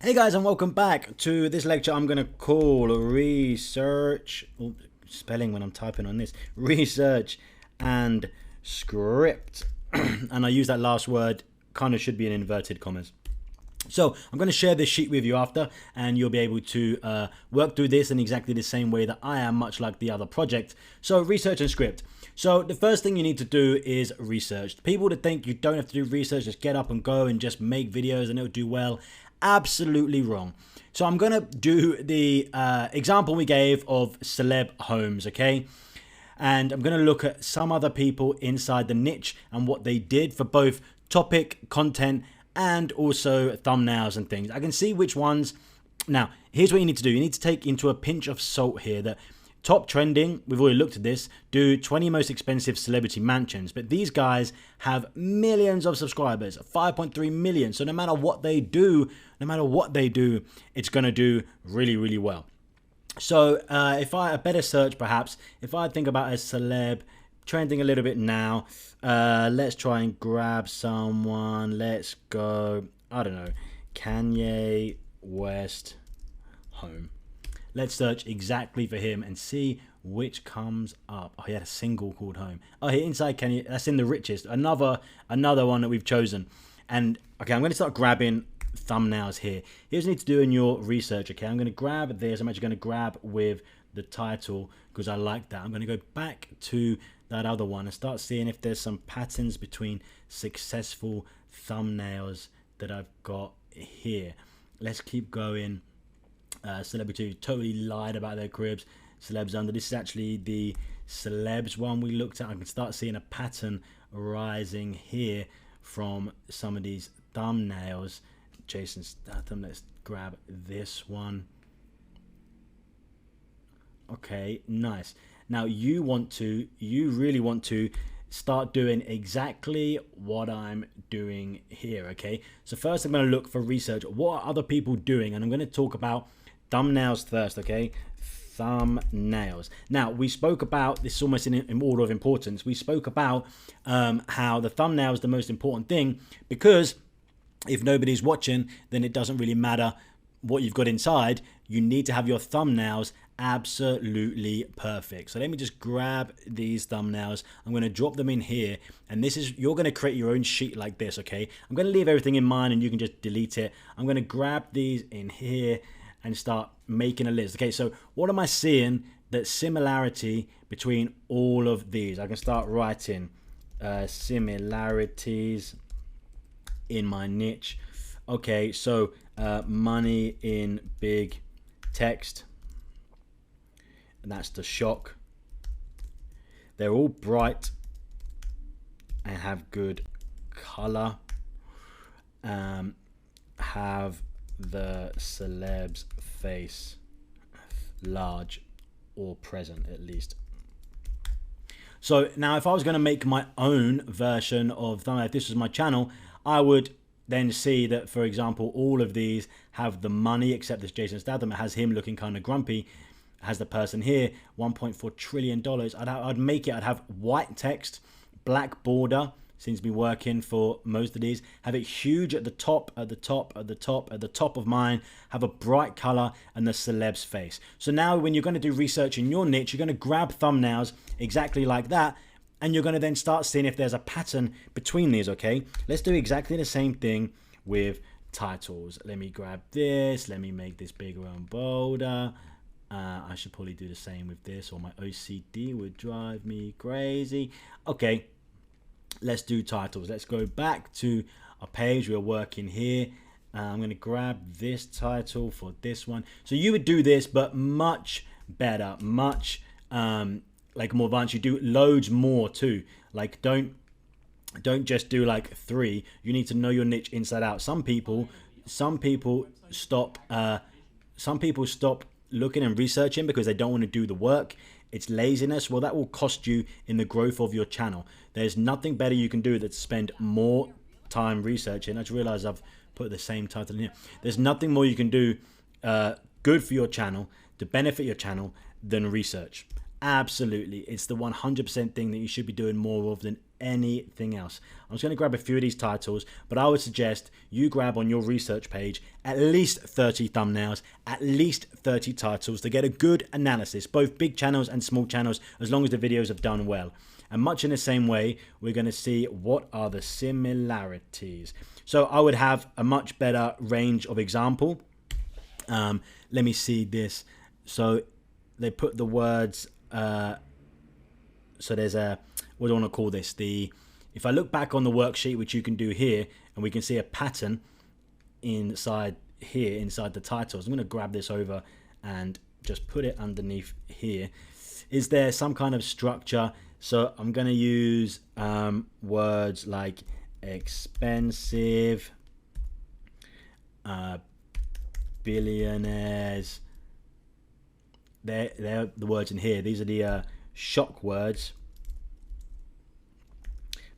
Hey guys, and welcome back to this lecture I'm going to call Research, spelling when I'm typing on this, Research and Script. And I use that last word, kind of should be in inverted commas. So I'm going to share this sheet with you after, and you'll be able to work through this in exactly the same way that I am, much like the other project. So research and script. So the first thing you need to do is research. People that think you don't have to do research, just get up and go and just make videos and it'll do well. Absolutely wrong. So I'm going to do the example we gave of celeb homes, okay? And I'm going to look at some other people inside the niche and what they did for both topic, content, and also thumbnails and things. I can see which ones. Now, here's what you need to do. You need to take into a pinch of salt here that top trending, we've already looked at this, do 20 most expensive celebrity mansions. But these guys have millions of subscribers, 5.3 million. So no matter what they do, it's going to do really, really well. So if a better search perhaps, if I think about a celeb trending a little bit now, let's try and grab someone. Let's go, I don't know, Kanye West home. Let's search exactly for him and see which comes up. Oh, he had a single called home. Oh, here inside Kanye, that's in the richest. Another one that we've chosen. And okay, I'm going to start grabbing thumbnails here. Here's what you need to do in your research. Okay, I'm going to grab this. I'm actually going to grab with the title because I like that. I'm going to go back to that other one and start seeing if there's some patterns between successful thumbnails that I've got here. Let's keep going. Celebrity totally lied about their cribs. Celebs under. This is actually the celebs one we looked at. I can start seeing a pattern rising here from some of these thumbnails. Jason Statham. Let's grab this one. Okay, nice. Now you really want to start doing exactly what I'm doing here, okay? So first I'm going to look for research. What are other people doing? And I'm going to talk about thumbnails first, okay? Thumbnails. Now, we spoke about, this is almost in order of importance, we spoke about how the thumbnail is the most important thing, because if nobody's watching, then it doesn't really matter what you've got inside. You need to have your thumbnails absolutely perfect. So let me just grab these thumbnails. I'm going to drop them in here, and this is, you're going to create your own sheet like this, okay? I'm going to leave everything in mine and you can just delete it. I'm going to grab these in here and start making a list. Okay, so what am I seeing that similarity between all of these? I can start writing similarities in my niche. Okay, so money in big text, and that's the shock. They're all bright and have good color. Have the celeb's face large or present at least. So now if I was going to make my own version of thumbnail, if this was my channel, I would then see that, for example, all of these have the money, except this Jason Statham. It has him looking kind of grumpy. It has the person here, $1.4 trillion. I'd make it, I'd have white text, black border, seems to be working for most of these. Have it huge at the top, at the top, at the top, at the top of mine. Have a bright color and the celeb's face. So now when you're going to do research in your niche, you're going to grab thumbnails exactly like that, and you're going to then start seeing if there's a pattern between these, okay? Let's do exactly the same thing with titles. Let me grab this. Let me make this bigger and bolder. I should probably do the same with this, or my OCD would drive me crazy. Okay, let's do titles. Let's go back to a page. We're working here. I'm going to grab this title for this one. So you would do this, but much better, much like more advanced. You do loads more too. Like don't just do like 3. You need to know your niche inside out. Some people stop looking and researching because they don't want to do the work. It's laziness. Well, that will cost you in the growth of your channel. There's nothing better you can do than spend more time researching. I just realized I've put the same title in here. There's nothing more you can do good for your channel, to benefit your channel, than research. Absolutely. It's the 100% thing that you should be doing more of than anything else. I'm just going to grab a few of these titles, but I would suggest you grab on your research page at least 30 thumbnails, at least 30 titles to get a good analysis, both big channels and small channels, as long as the videos have done well. And much in the same way, we're going to see what are the similarities. So I would have a much better range of example. Let me see this. So they put the words, so there's a, what do I want to call this? If I look back on the worksheet, which you can do here, and we can see a pattern inside here, inside the titles. I'm going to grab this over and just put it underneath here. Is there some kind of structure? So I'm going to use words like expensive, billionaires. They're the words in here. These are the shock words.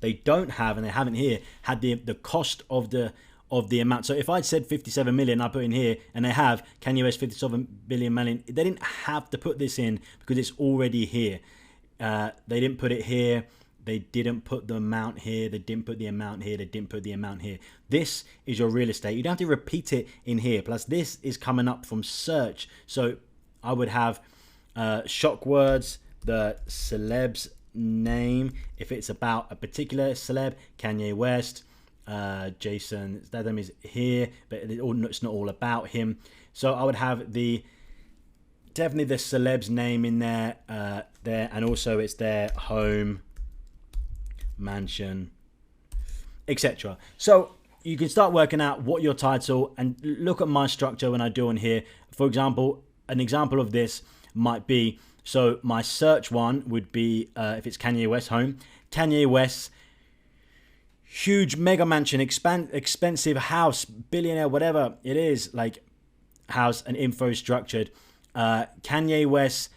They don't have, and they haven't here, had the cost of the amount. So if I'd said 57 million, I put in here, and they have Kanye West 57 billion million. They didn't have to put this in because it's already here. They didn't put it here. They didn't put the amount here. They didn't put the amount here. They didn't put the amount here. This is your real estate. You don't have to repeat it in here. Plus, this is coming up from search. So I would have shock words, the celeb's name, if it's about a particular celeb, Kanye West, Jason Statham is here, but it's not all about him. So I would have definitely the celeb's name in there, and also it's their home, mansion, etc. So you can start working out what your title, and look at my structure when I do on here. For example, an example of this might be, so my search one would be, if it's Kanye West home, Kanye West huge mega mansion, expensive house, billionaire, whatever it is, like house and info structured. Kanye West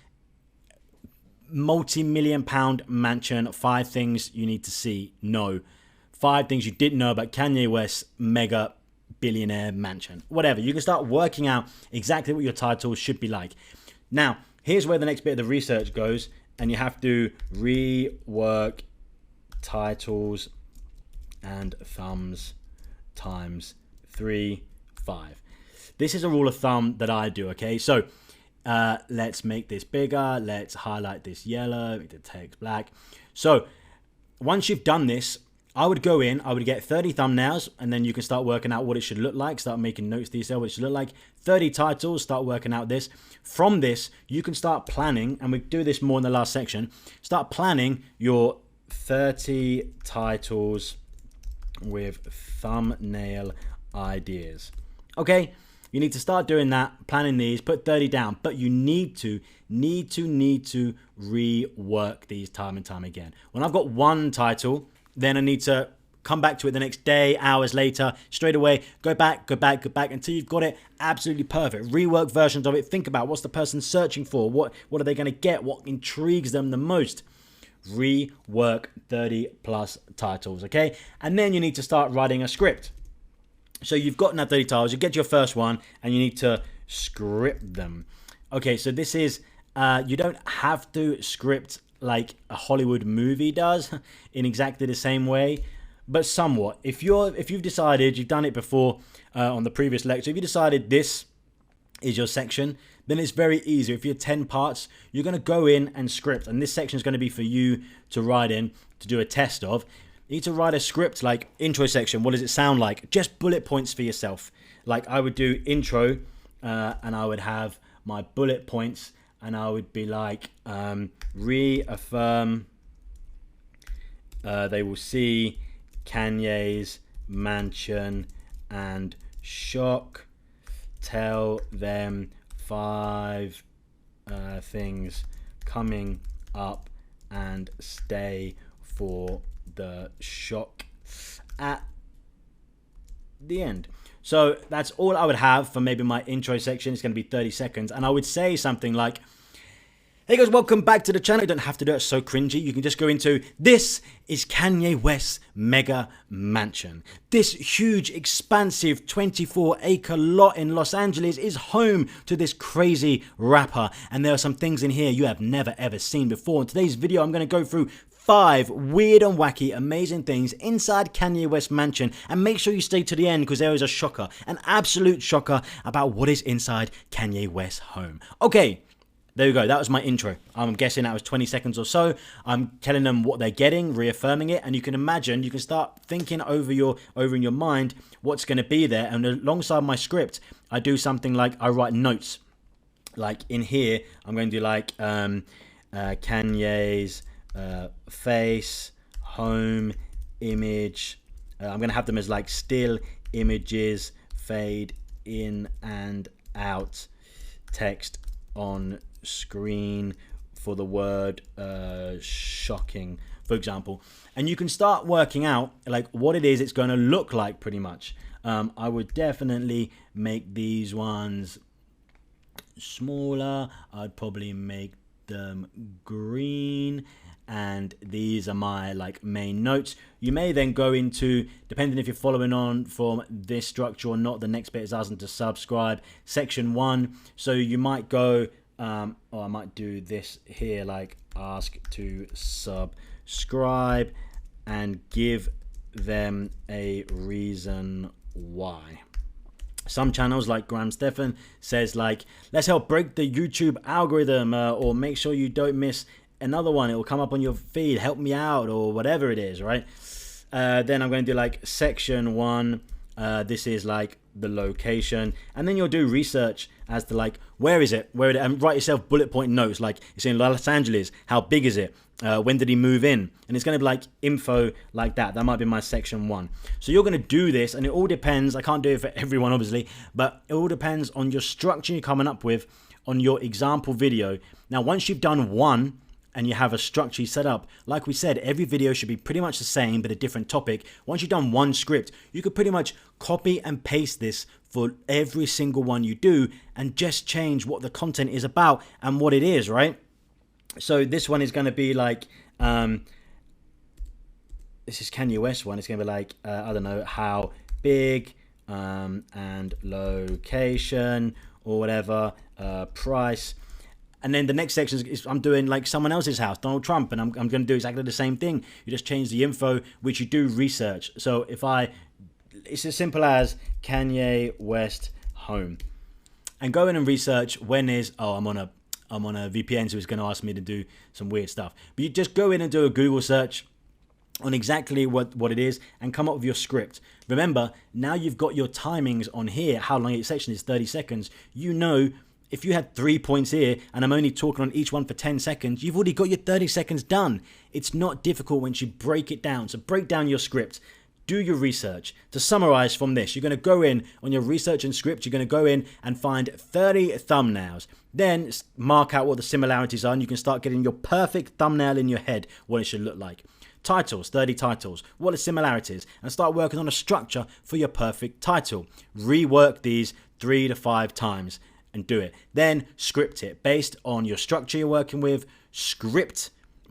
multi-million pound mansion, 5 things you need to see. No. 5 things you didn't know about Kanye West's mega billionaire mansion. Whatever. You can start working out exactly what your title should be like. Now, here's where the next bit of the research goes, and you have to rework titles and thumbs times 3, 5. This is a rule of thumb that I do, okay? So let's make this bigger. Let's highlight this yellow, make the text black. So once you've done this, I would go in, I would get 30 thumbnails, and then you can start working out what it should look like. Start making notes to yourself what it should look like. 30 titles, start working out this. From this, you can start planning, and we do this more in the last section. Start planning your 30 titles with thumbnail ideas. Okay, you need to start doing that, planning these, put 30 down, but you need to rework these time and time again. When I've got one title, then I need to come back to it the next day, hours later, straight away, go back until you've got it absolutely perfect. Rework versions of it. Think about what's the person searching for, what are they going to get, what intrigues them the most. Rework 30 plus titles, okay? And then you need to start writing a script. So you've got now 30 titles, you get your first one, and you need to script them. Okay, so this is, you don't have to script like a Hollywood movie does in exactly the same way, but somewhat. If you've decided, you've done it before on the previous lecture, if you decided this is your section, then it's very easy. If you're 10 parts, you're going to go in and script, and this section is going to be for you to write in to do a test of. You need to write a script like intro section. What does it sound like? Just bullet points for yourself. Like I would do intro, and I would have my bullet points, and I would be like, reaffirm, they will see Kanye's mansion and shock, tell them 5 things coming up, and stay for the shock at the end. So that's all I would have for maybe my intro section. It's going to be 30 seconds. And I would say something like, hey guys, welcome back to the channel. You don't have to do it so cringy. You can just go into, this is Kanye West's mega mansion. This huge, expansive 24-acre lot in Los Angeles is home to this crazy rapper. And there are some things in here you have never ever seen before. In today's video, I'm going to go through 5 weird and wacky amazing things inside Kanye West mansion, and make sure you stay to the end because there is a shocker, an absolute shocker about what is inside Kanye West's home. Okay, there you go. That was my intro. I'm guessing that was 20 seconds or so. I'm telling them what they're getting, reaffirming it, and you can imagine, you can start thinking over in your mind what's going to be there. And alongside my script, I do something like I write notes. Like in here, I'm going to do like Kanye's face, home, image. I'm going to have them as like still images, fade in and out, text on screen for the word shocking, for example. And you can start working out like what it is it's going to look like pretty much. I would definitely make these ones smaller. I'd probably make them green, and these are my like main notes. You may then go into, depending if you're following on from this structure or not, the next bit is asking to subscribe, section 1. So you might go or I might do this here, like ask to subscribe and give them a reason why. Some channels like Graham Stephan says like, let's help break the YouTube algorithm, or make sure you don't miss another one, it will come up on your feed, help me out, or whatever it is, right? Then I'm going to do like section 1. This is like the location, and then you'll do research as to like where is it, and write yourself bullet point notes like it's in Los Angeles, how big is it, when did he move in, and it's going to be like info like that. That might be my section 1. So you're going to do this, and it all depends. I can't do it for everyone obviously, but it all depends on your structure you're coming up with on your example video. Now once you've done one and you have a structure set up, like we said, every video should be pretty much the same but a different topic. Once you've done one script, you could pretty much copy and paste this for every single one you do, and just change what the content is about and what it is, right? So this one is going to be like this is Kanye West one. It's going to be like I don't know, how big, and location or whatever, price. And then the next section is I'm doing like someone else's house, Donald Trump, and I'm going to do exactly the same thing. You just change the info, which you do research. So it's as simple as Kanye West home, and go in and research when is, I'm on a VPN, so it's going to ask me to do some weird stuff. But you just go in and do a Google search on exactly what it is and come up with your script. Remember, now you've got your timings on here, how long each section is, 30 seconds. You know, if you had 3 points here and I'm only talking on each one for 10 seconds, you've already got your 30 seconds done. It's not difficult once you break it down. So break down your script. Do your research. To summarize from this, you're going to go in on your research and script. You're going to go in and find 30 thumbnails. Then mark out what the similarities are, and you can start getting your perfect thumbnail in your head, what it should look like. Titles, 30 titles. What are similarities? And start working on a structure for your perfect title. Rework these 3 to 5 times and do it. Then script it based on your structure you're working with.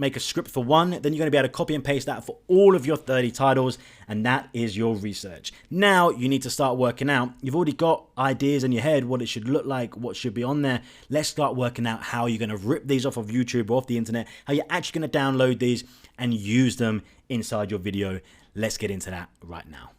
Make a script for one, then you're going to be able to copy and paste that for all of your 30 titles, and that is your research. Now you need to start working out. You've already got ideas in your head, what it should look like, what should be on there. Let's start working out how you're going to rip these off of YouTube or off the internet, how you're actually going to download these and use them inside your video. Let's get into that right now.